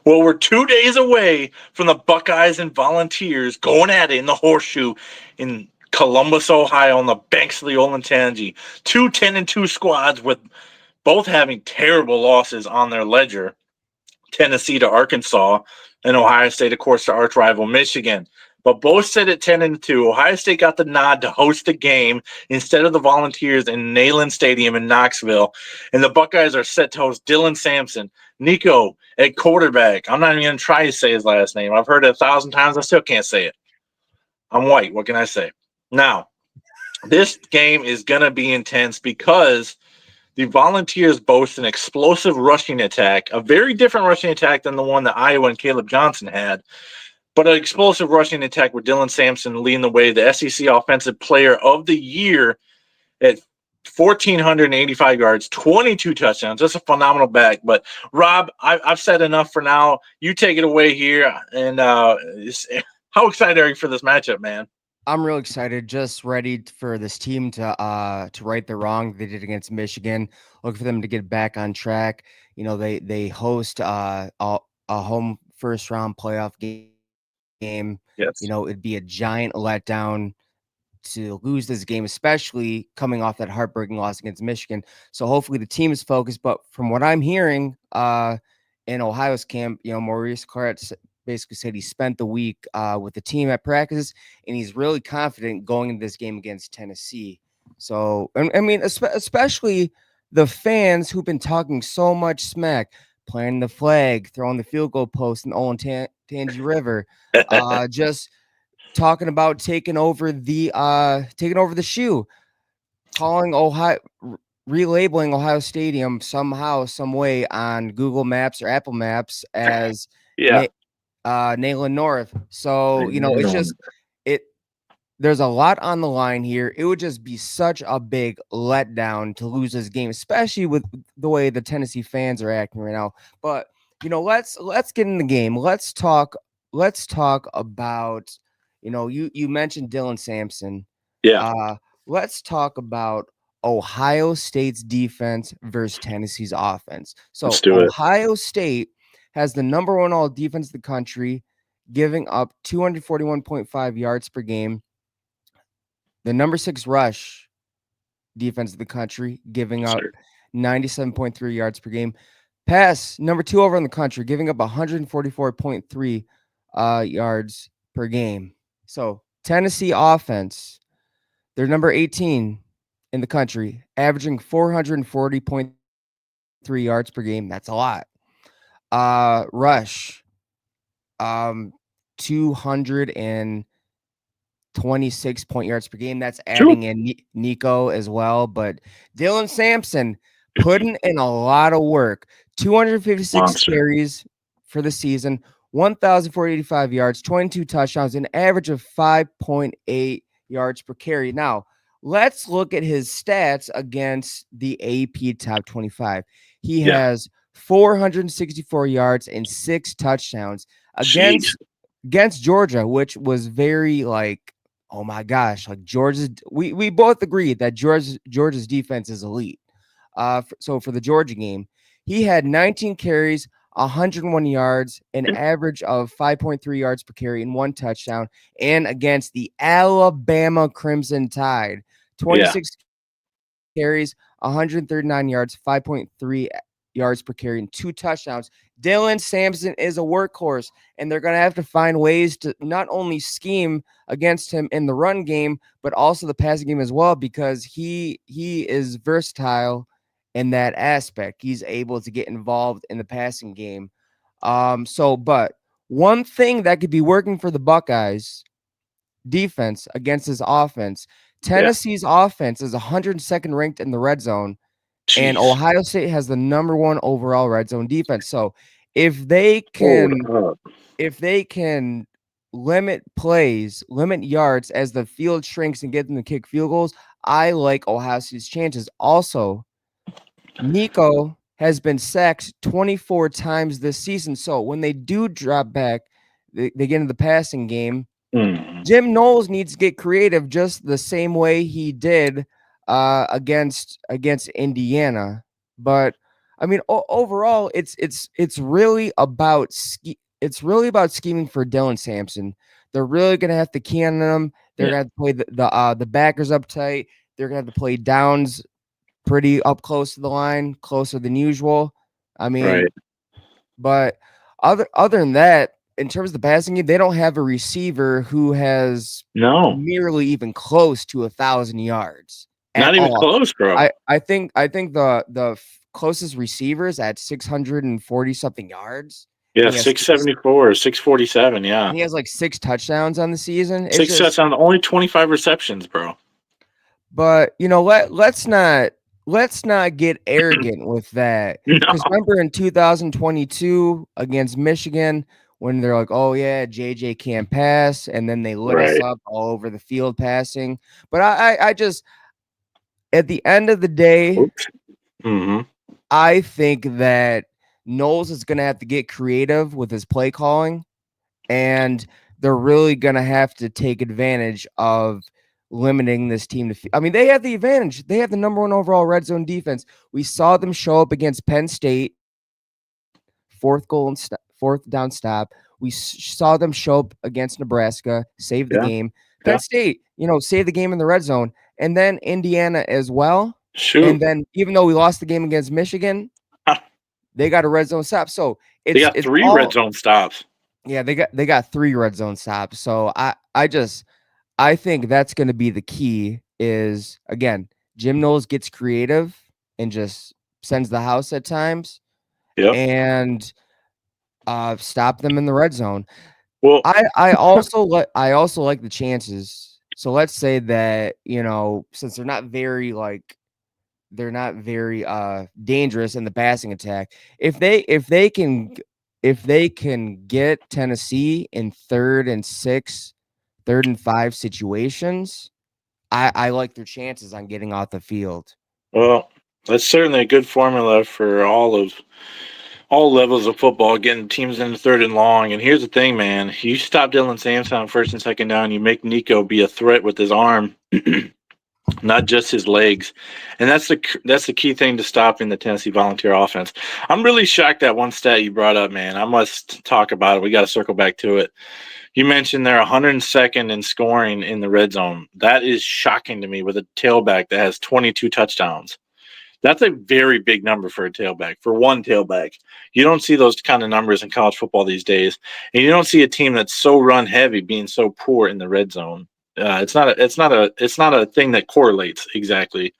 Well, we're 2 days away from the Buckeyes and Volunteers going at it in the horseshoe in Columbus, Ohio, on the banks of the Olentangy. Two 10-2 squads with both having terrible losses on their ledger. Tennessee to Arkansas, and Ohio State, of course, to arch rival Michigan. But both sit at 10-2. Ohio State got the nod to host the game instead of the Volunteers in Neyland Stadium in Knoxville. And the Buckeyes are set to host Dylan Sampson, Nico at quarterback. I'm not even going to try to say his last name. I've heard it 1,000 times. I still can't say it. I'm white. What can I say? Now, this game is going to be intense because the Volunteers boast an explosive rushing attack, a very different rushing attack than the one that Iowa and Caleb Johnson had, but an explosive rushing attack with Dylan Sampson leading the way, the SEC Offensive Player of the Year at 1,485 yards, 22 touchdowns. That's a phenomenal back. But, Rob, I've said enough for now. You take it away here. And how excited are you for this matchup, man? I'm real excited, just ready for this team to right the wrong they did against Michigan. Look for them to get back on track. You know, they host a home first round playoff game. You Yes. know, it'd be a giant letdown to lose this game, especially coming off that heartbreaking loss against Michigan. So hopefully the team is focused. But from what I'm hearing, in Ohio's camp, you know, Maurice Clark basically said he spent the week with the team at practice, and he's really confident going into this game against Tennessee. So, I mean, especially the fans who've been talking so much smack, planting the flag, throwing the field goal post in Olentangy River, just talking about taking over the shoe, calling relabeling Ohio Stadium somehow, some way on Google Maps or Apple Maps as Yeah. Nayland North. So, you know, it's just it there's a lot on the line here. It would just be such a big letdown to lose this game, especially with the way the Tennessee fans are acting right now. But, you know, let's get in the game. Let's talk about, you know, you mentioned Dylan Sampson. Yeah. Uh let's talk about Ohio State's defense versus Tennessee's offense. Let's So, do it. Ohio State has the number one all defense in the country, giving up 241.5 yards per game. The number 6 rush defense of the country, giving up Sure. 97.3 yards per game. Pass, number 2 over in the country, giving up 144.3 yards per game. So, Tennessee offense, they're number 18 in the country, averaging 440.3 yards per game. That's a lot. Rush, 200 and 26 point yards per game. That's True. adding in Nico as well. But Dylan Sampson putting in a lot of work. 256 Monster. carries for the season, 1,485 yards, 22 touchdowns, an average of 5.8 yards per carry. Now, let's look at his stats against the AP Top 25. He Yeah. has 464 yards and 6 touchdowns Jeez. against Georgia, which was very like, oh my gosh, like Georgia's. We both agreed that Georgia's defense is elite. So for the Georgia game, he had 19 carries, 101 yards, an average of 5.3 yards per carry, and 1 touchdown. And against the Alabama Crimson Tide, Yeah. 26 carries, 139 yards, 5.3 yards per carry, and 2 touchdowns. Dylan Sampson is a workhorse, and they're going to have to find ways to not only scheme against him in the run game, but also the passing game as well, because he is versatile in that aspect. He's able to get involved in the passing game. But one thing that could be working for the Buckeyes defense against his offense, Yeah. Tennessee's offense is 102nd ranked in the red zone, and Jeez. Ohio State has the number 1 overall red zone defense. So if they Hold can up. if they can limit plays, limit yards as the field shrinks and get them to kick field goals, I like Ohio State's chances. Also, Nico has been sacked 24 times this season. So when they do drop back, they get into the passing game. Mm. Jim Knowles needs to get creative just the same way he did against Indiana. But I mean, overall, it's really about it's really about scheming for Dylan Sampson. They're really gonna have to key on them. They're Yeah. gonna have to play the backers up tight. They're gonna have to play downs pretty up close to the line, closer than usual. I Right. mean, but other than that, in terms of the passing game, they don't have a receiver who has No, nearly even close to 1,000 yards at not even all. close, bro. I think the closest receivers at 640 something yards, Yeah, and he has 674 or 647. Yeah. and he has like 6 touchdowns on the season. It's Six just, touchdowns, only 25 receptions, bro. but let's not get arrogant with that. No. Because remember in 2022 against Michigan, when they're like, "Oh yeah, JJ can't pass," and then they lit us Right. up all over the field passing. But I just, at the end of the day, Oops. Hmm. I think that Knowles is going to have to get creative with his play calling, and they're really going to have to take advantage of limiting this team to. I mean, they have the advantage. They have the number one overall red zone defense. We saw them show up against Penn State, fourth down stop. We saw them show up against Nebraska, save the Yeah. game. Penn Yeah. State, save the game in the red zone, and then Indiana as well. And Shoot. then even though we lost the game against Michigan, they got a red zone stop. So They it's got it's three red all, zone stops. yeah, they got 3 red zone stops. So I think that's going to be the key is, again, Jim Knowles gets creative and just sends the house at times Yep. and stop them in the red zone. Well, I also like the chances. So let's say that, since they're not very dangerous in the passing attack. If they can get Tennessee in 3rd and 6, 3rd and 5 situations, I like their chances on getting off the field. well, that's certainly a good formula for all levels of football, getting teams in the third and long. And here's the thing, man: you stop Dylan Sampson on first and second down, you make Nico be a threat with his arm, not just his legs. And that's the key thing to stopping the Tennessee Volunteer offense. I'm really shocked at one stat you brought up, man. I must talk about it. We got to circle back to it. You mentioned they're 102nd in scoring in the red zone. That is shocking to me with a tailback that has 22 touchdowns. That's a very big number for a tailback, for one tailback. You don't see those kind of numbers in college football these days, and you don't see a team that's so run heavy being so poor in the red zone. It's not a thing that correlates exactly.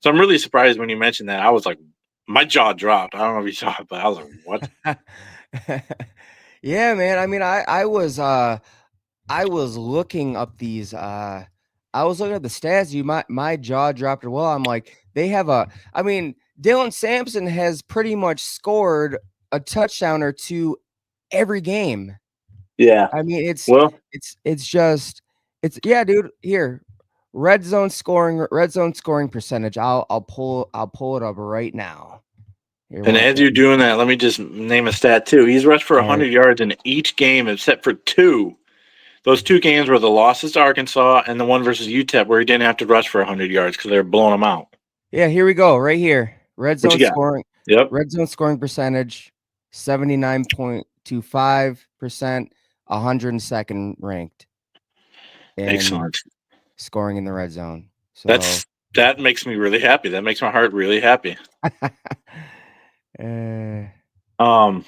So I'm really surprised when you mentioned that. I was like, my jaw dropped. I don't know if you saw it, but I was like, what? Yeah, man. I mean, I was looking up these I was looking at the stats. My jaw dropped as well. I'm like, I mean, Dylan Sampson has pretty much scored a touchdown or two every game. Yeah. I mean, it's Well, it's it's just it's yeah, dude. Here, red zone scoring percentage. I'll pull it up right now. Here, and as you're doing that, let me just name a stat too. He's rushed for all right. 100 yards in each game except for two. Those two games were the losses to Arkansas and the one versus UTEP where he didn't have to rush for 100 yards because they were blowing him out. Yeah, here we go. Right here. What you got? Yep. Red zone scoring percentage, 79.25%, 102nd ranked in Excellent. scoring in the red zone. So That makes me really happy. That makes my heart really happy. uh, Um,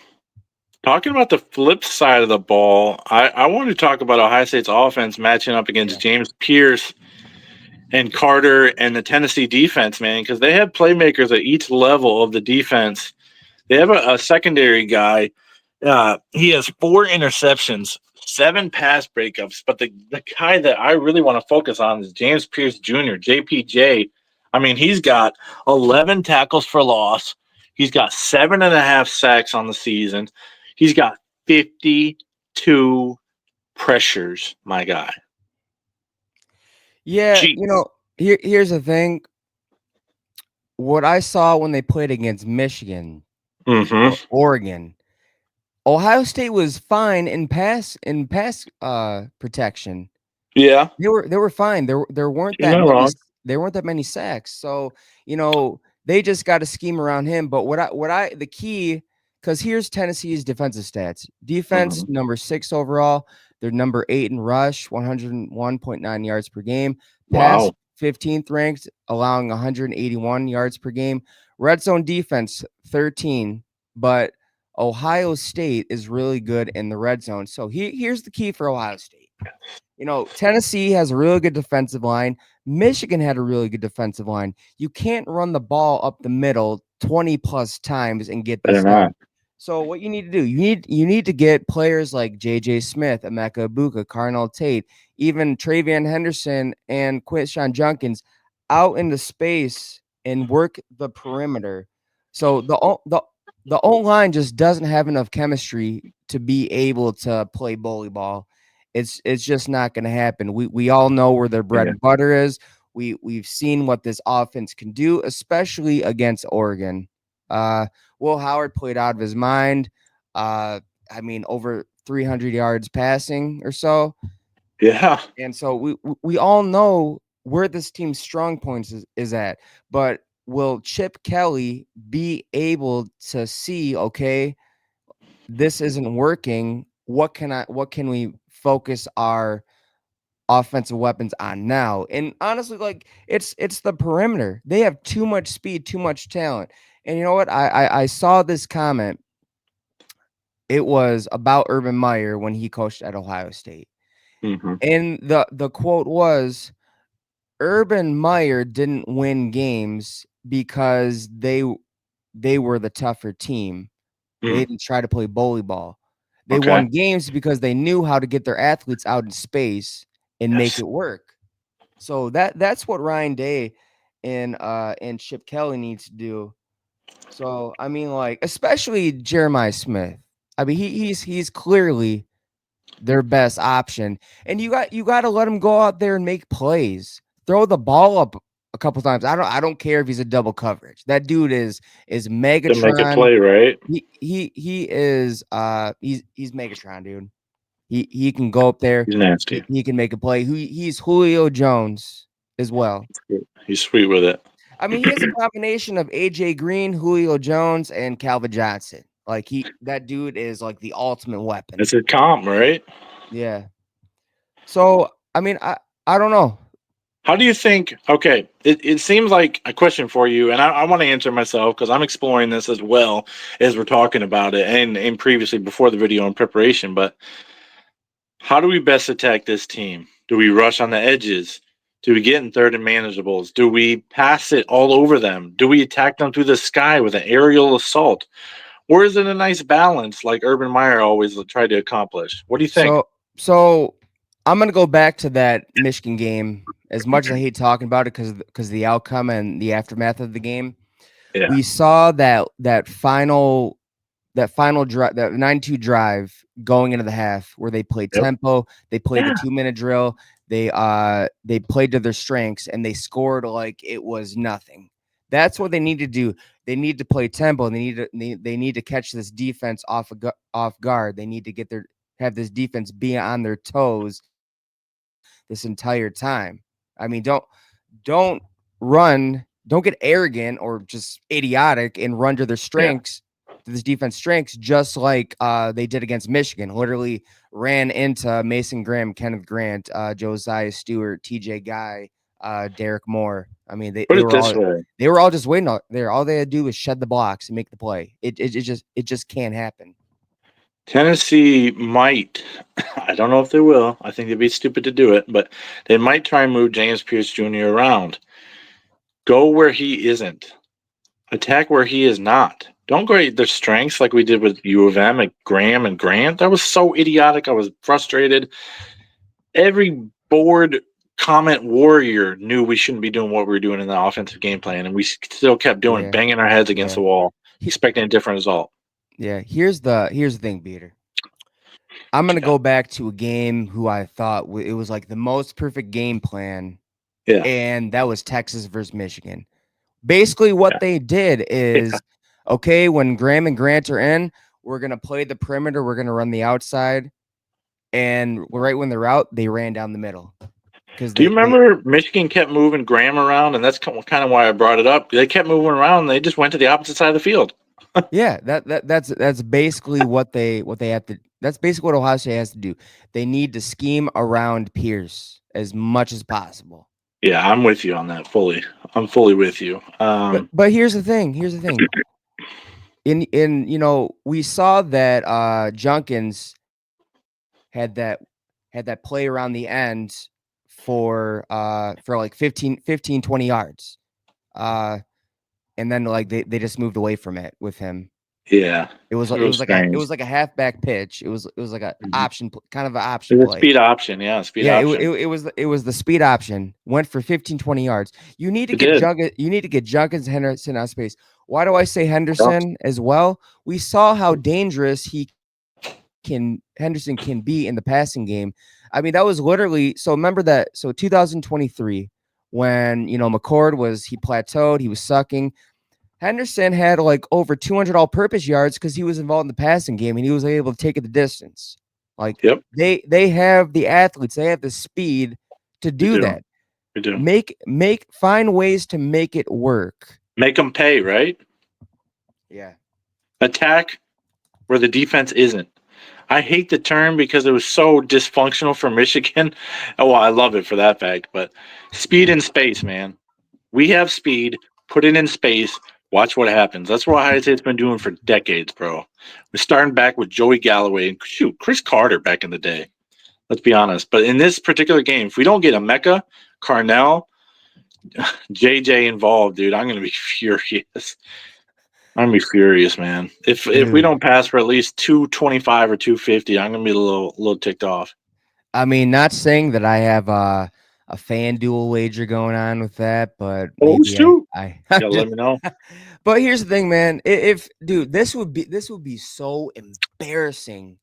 Talking about the flip side of the ball, I want to talk about Ohio State's offense matching up against yeah. James Pierce and Carter and the Tennessee defense, man, because they have playmakers at each level of the defense. They have a secondary guy. He has 4 interceptions, 7 pass breakups. But the guy that I really want to focus on is James Pierce Jr., JPJ. I mean, he's got 11 tackles for loss. He's got 7.5 sacks on the season. He's got 52 pressures, my guy. Yeah, Gee. here's the thing. What I saw when they played against Michigan Mm-hmm. or Oregon, Ohio State was fine in pass protection. Yeah, They were fine. There weren't you're that not many wrong. there weren't that many sacks. So, you know, They just got to scheme around him. But the key, because here's Tennessee's defensive stats: defense Mhm. number 6 overall. They're number 8 in rush, 101.9 yards per game. Pass Wow. 15th ranked, allowing 181 yards per game. Red zone defense 13, but Ohio State is really good in the red zone. So here's the key for Ohio State. Tennessee has a really good defensive line. Michigan had a really good defensive line. You can't run the ball up the middle 20 plus times and get Better this done. not. So what you need to do, you need to get players like J.J. Smith, Emeka Ibuka, Carnell Tate, even Travion Henderson and Quinshon Junkins out into space and work the perimeter. So the O line just doesn't have enough chemistry to be able to play bully ball. It's just not going to happen. We all know where their bread Yeah. and butter is. We've seen what this offense can do, especially against Oregon. Will Howard played out of his mind. I mean, over 300 yards passing or so. Yeah. And so we all know where this team's strong points is at. But will Chip Kelly be able to see, okay, this isn't working? What can we focus our offensive weapons on now? And honestly, like it's the perimeter. They have too much speed, too much talent. And you know what? I saw this comment. It was about Urban Meyer when he coached at Ohio State. Hmm. And the quote was, Urban Meyer didn't win games because they were the tougher team. They Mm. didn't try to play bully ball. They Okay. won games because they knew how to get their athletes out in space and make Yes. it work. So that's what Ryan Day and Chip Kelly needs to do. So I mean, like, especially Jeremiah Smith. I mean, he's clearly their best option, and you got to let him go out there and make plays. Throw the ball up a couple times. I don't care if he's a double coverage. That dude is To make a Megatron. play, right? He is he's Megatron, dude. He can go up there. He's He, nasty. he can make a play. He's Julio Jones as well. He's sweet with it. I mean, he has a combination of AJ Green, Julio Jones, and Calvin Johnson. Like that dude is like the ultimate weapon. It's a comp, right? Yeah. So I mean, I don't know. How do you think? Okay, it seems like a question for you, and I want to answer myself because I'm exploring this as well as we're talking about it, and previously before the video in preparation. But how do we best attack this team? Do we rush on the edges? Do we get in third and manageables? Do we pass it all over them? Do we attack them through the sky with an aerial assault? Or is it a nice balance like Urban Meyer always tried to accomplish? What do you think? So I'm gonna go back to that Michigan game. As much as I hate talking about it because the outcome and the aftermath of the game, Yeah. we saw that final drive, that 9-2 drive going into the half where they played Yep. tempo, they played the Yeah. 2-minute drill, they played to their strengths and they scored like it was nothing. That's what they need to do. They need to play tempo and they need to catch this defense off guard. They need to have this defense be on their toes this entire time. I mean, don't don't get arrogant or just idiotic and run to their Yeah. strengths, to this defense strengths, just like they did against Michigan. Literally ran into Mason Graham, Kenneth Grant, Josiah Stewart, TJ Guy, Derek Moore. I mean, Put it this way. they were all just waiting out there. All they had to do was shed the blocks and make the play. It just can't happen. Tennessee might, I don't know if they will. I think they'd be stupid to do it, but they might try and move James Pierce Jr. around. Go where he isn't. Attack where he is not. Don't go at their strengths like we did with U of M and Graham and Grant. That was so idiotic. I was frustrated. Every board comment warrior knew we shouldn't be doing what we were doing in the offensive game plan, and we still kept doing it, Yeah, banging our heads against yeah, the wall, he, expecting a different result. yeah. Here's the thing, Peter. I'm gonna Yeah. go back to a game who I thought it was like the most perfect game plan, Yeah. and that was Texas versus Michigan. Basically, what Yeah. they did Yeah. is, okay, when Graham and Grant are in, we're gonna play the perimeter, we're gonna run the outside, and right when they're out, they ran down the middle. because Do you they remember Michigan kept moving Graham around, and that's kind of why I brought it up. They kept moving around, and they just went to the opposite side of the field. yeah, that's basically what they have to. That's basically what Ohio State has to do. They need to scheme around Pierce as much as possible. Yeah, I'm with you on that fully. I'm fully with you. But here's the thing. Here's the thing. In we saw that Junkins had that play around the end for like 15 20 yards. And then like they just moved away from it with him. Yeah, It was it it was was like a it strange. was like a halfback pitch. It was like a Mhm. option kind of an It option was a play. speed option. Yeah, speed Yeah, option. it was the speed option. Went for 15 20 yards. It did. You need to get Junkins Henderson out of space. Why do I say Yep. Henderson as well? We saw how dangerous Henderson can be in the passing game. I mean, that was literally so remember that 2023 when McCord he plateaued, he was sucking. Henderson had like over 200 all-purpose yards because he was involved in the passing game and he was able to take it the distance. Like Yep. they have the athletes, they have the speed to We do do. that. We do. Find ways to make it work. Make them pay, right? Yeah. Attack where the defense isn't. I hate the term because it was so dysfunctional for Michigan. Oh, well, I love it for that fact, but speed in space, man. We have speed. Put it in space. Watch what happens. That's what Ohio State's been doing for decades, bro. We're starting back with Joey Galloway and shoot, Chris Carter back in the day. Let's be honest. But in this particular game, if we don't get a Mecca, Carnell, JJ involved, dude, I'm gonna be furious. I'm gonna be furious, man. If we Dude. don't pass for at least 225 or 250, I'm gonna be a little ticked off. I mean, not saying that I have a fan duel wager going on with that, but Oh maybe shoot! I'm Yeah, let just me know. but here's the thing, man. If dude, this would be so embarrassing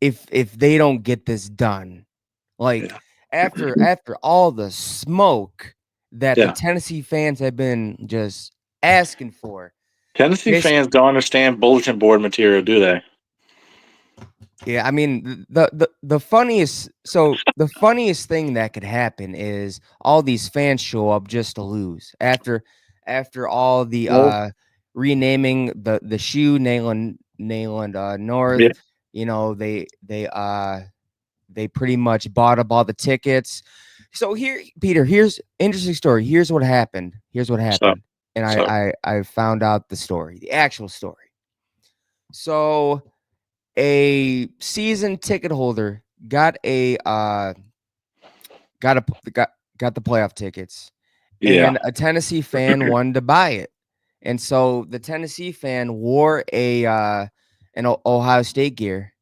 if they don't get this done. Like Yeah, after all the smoke that the yeah. Tennessee fans have been just asking for. Tennessee This fans don't understand bulletin board material, do they? Yeah, I mean the funniest thing that could happen is all these fans show up just to lose after all the Well, renaming the shoe Nayland yeah. North. They pretty much bought up all the tickets. So here, Peter, here's interesting story. Here's what happened. So, And so I found out the story, the actual story. So a season ticket holder got a got the playoff tickets, yeah. and a Tennessee fan wanted to buy it, and so the Tennessee fan wore Ohio State gear,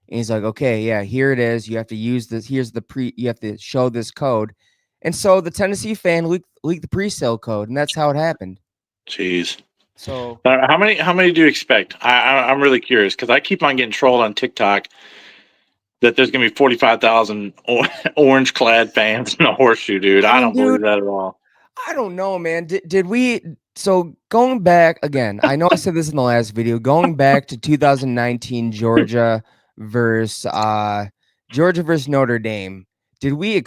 and he's like, okay, yeah, here it is. You have to use this. You have to show this code, and so the Tennessee fan leaked the pre-sale code, and that's how it happened. Jeez. So How many do you expect? I'm really curious because I keep on getting trolled on TikTok that there's gonna be 45,000 orange clad fans in a horseshoe, dude. I I mean, don't believe dude, that at all. I don't know, man. Did we? So going back again, I know I said this in the last video. Going back to 2019 Georgia versus Notre Dame. Did we?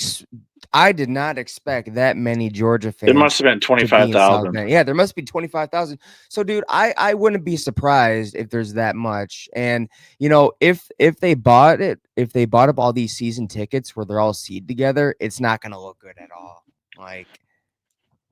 I did not expect that many Georgia It fans must have been to be in South 25,000. Bend. Yeah, there must be 25,000. So, dude, I wouldn't be surprised if there's that much. And if they bought up all these season tickets where they're all seated together, it's not gonna look good at all. Like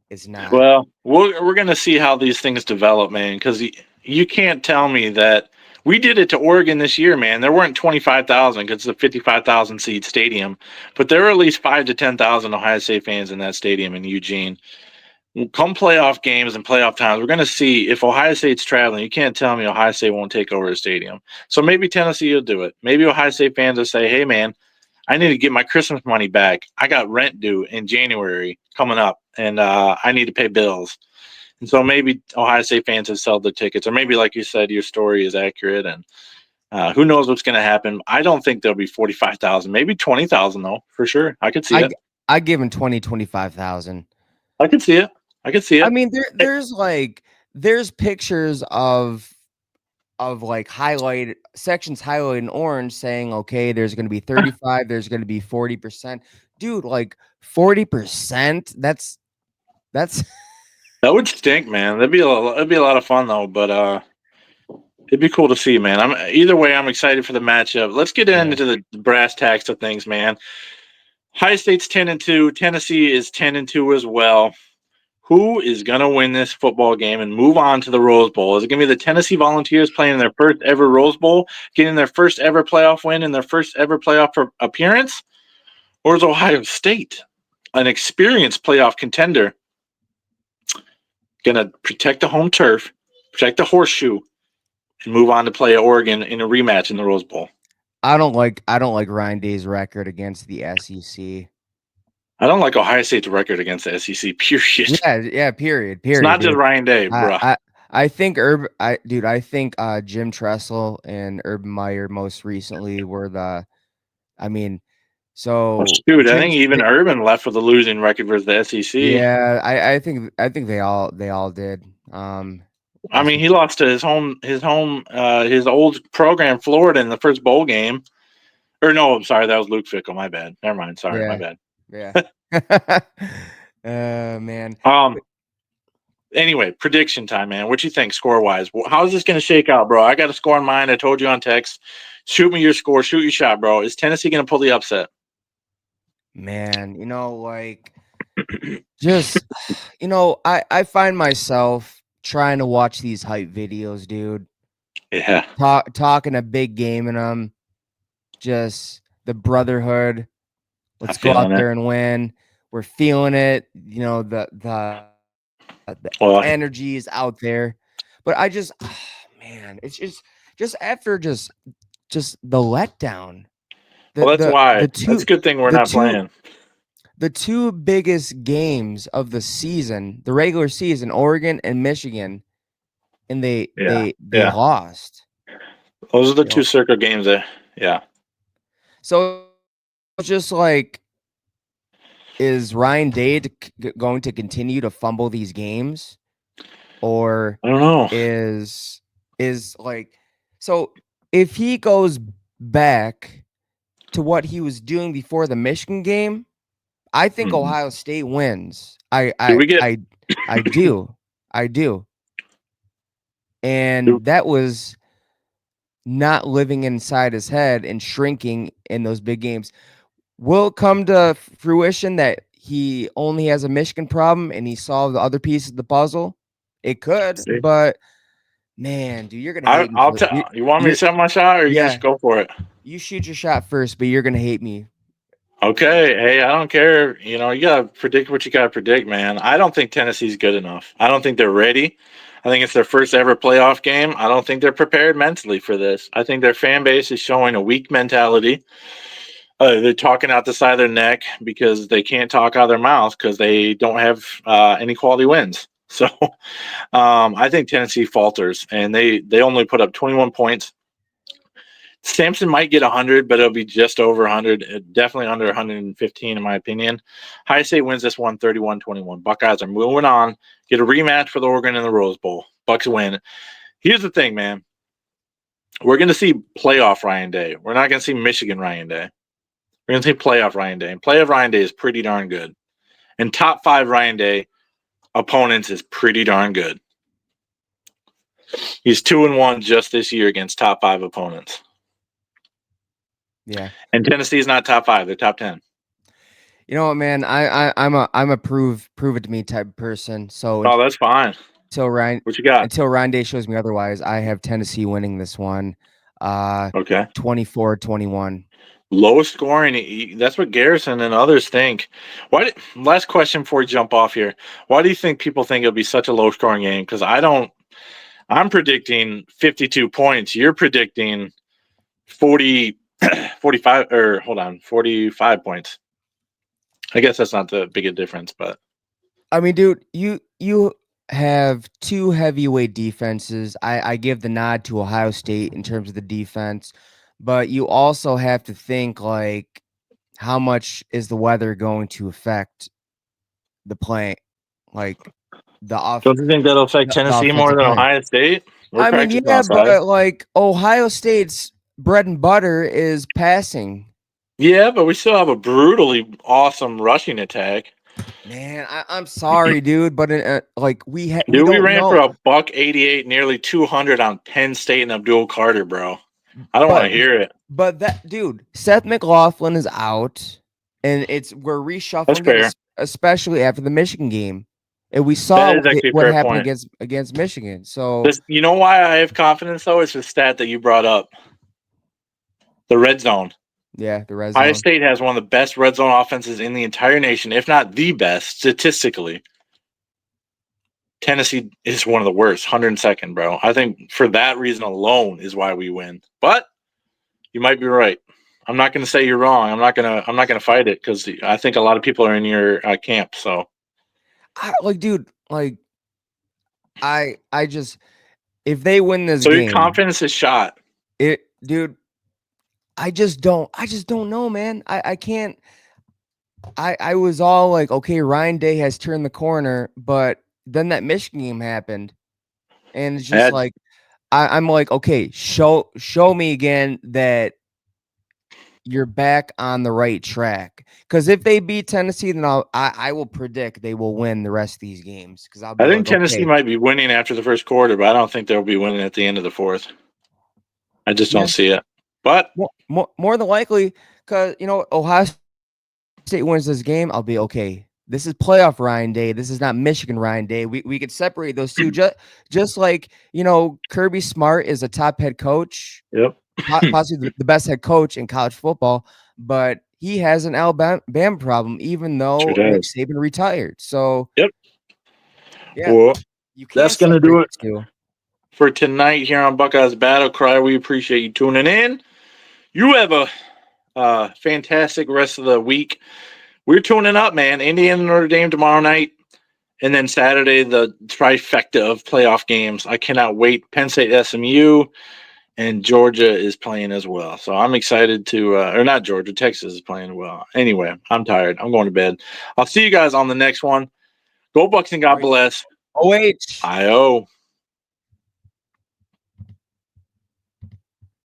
it's not. Well, we're gonna see how these things develop, man. Because you can't tell me that we did it to Oregon this year, man. There weren't 25,000 because it's a 55,000 seat stadium, but there were at least 5 to 10,000 Ohio State fans in that stadium in Eugene. Come playoff games and playoff times, we're gonna see if Ohio State's traveling. You can't tell me Ohio State won't take over the stadium. So maybe Tennessee will do it. Maybe Ohio State fans will say, "Hey, man, I need to get my Christmas money back. I got rent due in January coming up, and I need to pay bills." And so maybe Ohio State fans have sold the tickets, or maybe, like you said, your story is accurate, and who knows what's going to happen. I don't think there'll be 45,000, maybe 20,000 though, for sure. I could see I it. I give him 25,000. I could see it. I could see I it. mean, there's pictures of like highlighted sections highlighted in orange saying, okay, there's going to be 35, there's going to be 40%. dude, like 40%. That's That would stink, man. That'd be a lot of fun though. But it'd be cool to see, man. I'm either way. I'm excited for the matchup. Let's get yeah. into the brass tacks of things, man. High State's 10-2. Tennessee is 10-2 as well. Who is gonna win this football game and move on to the Rose Bowl? Is it gonna be the Tennessee Volunteers playing their first ever Rose Bowl, getting their first ever playoff win and their first ever playoff appearance, or is Ohio State, an experienced playoff contender, gonna protect the home turf, protect the horseshoe, and move on to play Oregon in a rematch in the Rose Bowl? I don't like Ryan Day's record against the SEC. I don't like Ohio State's record against the SEC. Period. Yeah, period, It's not just dude. Ryan Day, I bruh. I I think I think Jim Tressel and Urban Meyer most recently were I mean, Well, so shoot, I think Jim's even Urban left with a losing record versus the SEC. yeah, I think they all did. I mean, he SEC, lost to his old program, Florida, in the first bowl game. Or no, I'm sorry, that was Luke Fickle. My bad. Never mind. Sorry, my yeah, bad. yeah. Man. Um. Anyway, prediction time, man. What you think score wise? How's this going to shake out, bro? I got a score in mind. I told you on text. Shoot me your score. Shoot your shot, bro. Is Tennessee going to pull the upset? Man, like just I find myself trying to watch these hype videos, dude. Yeah, Talking a big game in them, just the brotherhood. I'm Let's go out feeling it. there and win. We're feeling it. The Well, energy is out there. But I just man, it's just after just the letdown. The that's the why. the That's a two good thing we're the not two playing. the two biggest games of the season, the regular season, Oregon and Michigan, and they Yeah, they they yeah. lost. Those are the You two know, circle games. That yeah. so it's just like, is Ryan Day going to continue to fumble these games, or I don't know. is like, so if he goes back to what he was doing before the Michigan game, I think Hmm. Ohio State wins. I Do I we get? I I do. I do. Do, And that was not living inside his head and shrinking in those big games. Will it come to fruition that he only has a Michigan problem and he solved the other pieces of the puzzle? It could, see? but man, dude, you're gonna hate me I'll for tell. You want me to you're set my shot, or are you gonna yeah. go for it? You shoot your shot first, but you're gonna hate me. Okay. Hey, I don't care. You gotta predict what you gotta predict, man. I don't think Tennessee's good enough. I don't think they're ready. I think it's their first ever playoff game. I don't think they're prepared mentally for this. I think their fan base is showing a weak mentality. They're talking out the side of their neck because they can't talk out of their mouth because they don't have any quality wins. So I think Tennessee falters, and they only put up 21 points. Sampson might get 100, but it'll be just over 100. Definitely under 115, in my opinion. High State wins this one 31-21. Buckeyes are moving on. Get a rematch for the Oregon in the Rose Bowl. Bucks win. Here's the thing, man. We're going to see playoff Ryan Day. We're not going to see Michigan Ryan Day. We're going to see playoff Ryan Day. And playoff Ryan Day is pretty darn good. And top 5 Ryan Day opponents is pretty darn good. He's 2-1 just this year against top 5 opponents. Yeah. And Tennessee's not top 5; they're top 10. You know what, man? I'm a prove it to me type of person. So Oh, that's fine. until Ryan What you got? until Ryan Day shows me otherwise, I have Tennessee winning this one. Okay. 24-21. Lowest scoring. That's what Garrison and others think. Last question before we jump off here. Why do you think people think it'll be such a low scoring game? Because I don't. I'm predicting 52 points. You're predicting 40, 45, or hold on, 45 points. I guess that's not the big a difference, but I mean, dude, you have two heavyweight defenses. I give the nod to Ohio State in terms of the defense, but you also have to think, like, how much is the weather going to affect the play, like don't you think that'll affect the Tennessee more offensive than play? Ohio State? We're I mean, practicing yeah, outside. but like Ohio State's bread and butter is passing. Yeah, but we still have a brutally awesome rushing attack. Man, I'm sorry, dude, but like we Dude, we don't ran for know. a buck 88, nearly 200 on Penn State and Abdul Carter, bro. I don't want But to hear it. but that dude, Seth McLaughlin is out, and we're That's reshuffling it, fair. especially after the Michigan game, and we That saw is actually a what fair happened point. against Michigan. So This, you know why I have confidence though? It's the stat that you brought up, the red zone. yeah, the red Ohio zone. State has one of the best red zone offenses in the entire nation, if not the best statistically. Tennessee is one of the worst, 102nd, bro. I think for that reason alone is why we win. But you might be right. I'm not going to say you're wrong. I'm not gonna fight it because I think a lot of people are in your camp. So Dude, like I just if they win this your game, confidence is shot. dude, I just don't know, man. I can't. I was all like, okay, Ryan Day has turned the corner, but then that Michigan game happened, and it's just That like I'm like, okay, show me again that you're back on the right track. Because if they beat Tennessee, then I will predict they will win the rest of these games. Because I'll I be think like, Tennessee okay, might be winning after the first quarter, but I don't think they'll be winning at the end of the fourth. I just yeah, don't see it. But more than likely, because Ohio State wins this game, I'll be okay. This is playoff Ryan Day. This is not Michigan Ryan Day. We could separate those two, just like Kirby Smart is a top head coach, yep, possibly the best head coach in college football, but he has an Alabama problem, even sure though Nick does. Saban retired. So Yep. yeah, Well, you that's can't gonna separate do it these two. for tonight here on Buckeyes Battle Cry. We appreciate you tuning in. You have a fantastic rest of the week. We're tuning up, man. Indiana Notre Dame tomorrow night. And then Saturday, the trifecta of playoff games. I cannot wait. Penn State, SMU, and Georgia is playing as well. So I'm excited to, or not Georgia, Texas is playing well. Anyway, I'm tired. I'm going to bed. I'll see you guys on the next one. Go Bucks and God Wait, bless. OH. I-O.